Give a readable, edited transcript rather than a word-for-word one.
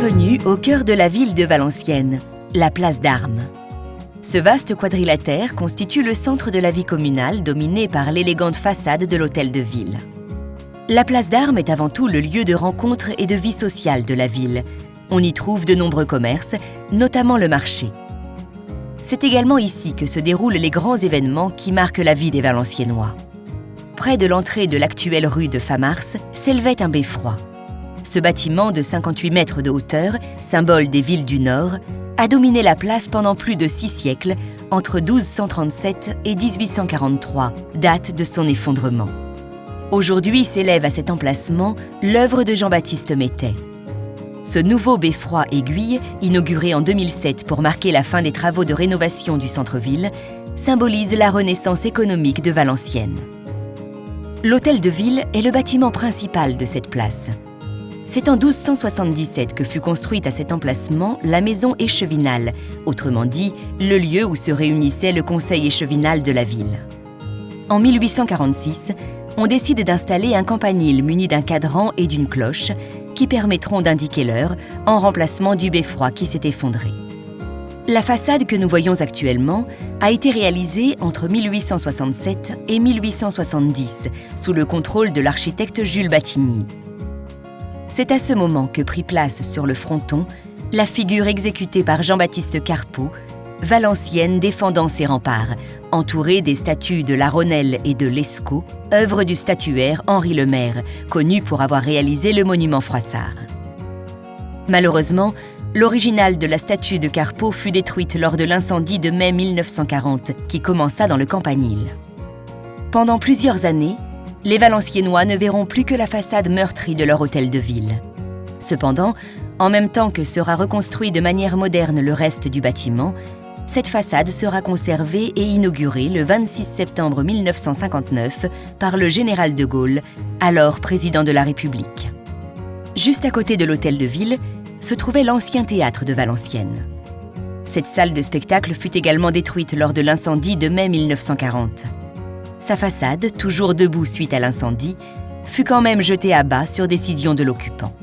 Bienvenue au cœur de la ville de Valenciennes, la place d'Armes. Ce vaste quadrilatère constitue le centre de la vie communale dominé par l'élégante façade de l'hôtel de ville. La place d'Armes est avant tout le lieu de rencontre et de vie sociale de la ville. On y trouve de nombreux commerces, notamment le marché. C'est également ici que se déroulent les grands événements qui marquent la vie des Valenciennois. Près de l'entrée de l'actuelle rue de Famars s'élevait un beffroi. Ce bâtiment de 58 mètres de hauteur, symbole des villes du Nord, a dominé la place pendant plus de 6 siècles, entre 1237 et 1843, date de son effondrement. Aujourd'hui s'élève à cet emplacement l'œuvre de Jean-Baptiste Mettet. Ce nouveau beffroi aiguille, inauguré en 2007 pour marquer la fin des travaux de rénovation du centre-ville, symbolise la renaissance économique de Valenciennes. L'hôtel de ville est le bâtiment principal de cette place. C'est en 1277 que fut construite à cet emplacement la maison échevinale, autrement dit, le lieu où se réunissait le conseil échevinal de la ville. En 1846, on décide d'installer un campanile muni d'un cadran et d'une cloche qui permettront d'indiquer l'heure en remplacement du beffroi qui s'est effondré. La façade que nous voyons actuellement a été réalisée entre 1867 et 1870 sous le contrôle de l'architecte Jules Battigny. C'est à ce moment que prit place sur le fronton la figure exécutée par Jean-Baptiste Carpeaux, Valenciennes défendant ses remparts, entourée des statues de la Ronnelle et de Lescaut, œuvre du statuaire Henri Lemaire, connu pour avoir réalisé le monument Froissart. Malheureusement, l'original de la statue de Carpeaux fut détruite lors de l'incendie de mai 1940 qui commença dans le campanile. Pendant plusieurs années, les Valenciennois ne verront plus que la façade meurtrie de leur hôtel de ville. Cependant, en même temps que sera reconstruit de manière moderne le reste du bâtiment, cette façade sera conservée et inaugurée le 26 septembre 1959 par le général de Gaulle, alors président de la République. Juste à côté de l'hôtel de ville se trouvait l'ancien théâtre de Valenciennes. Cette salle de spectacle fut également détruite lors de l'incendie de mai 1940. Sa façade, toujours debout suite à l'incendie, fut quand même jetée à bas sur décision de l'occupant.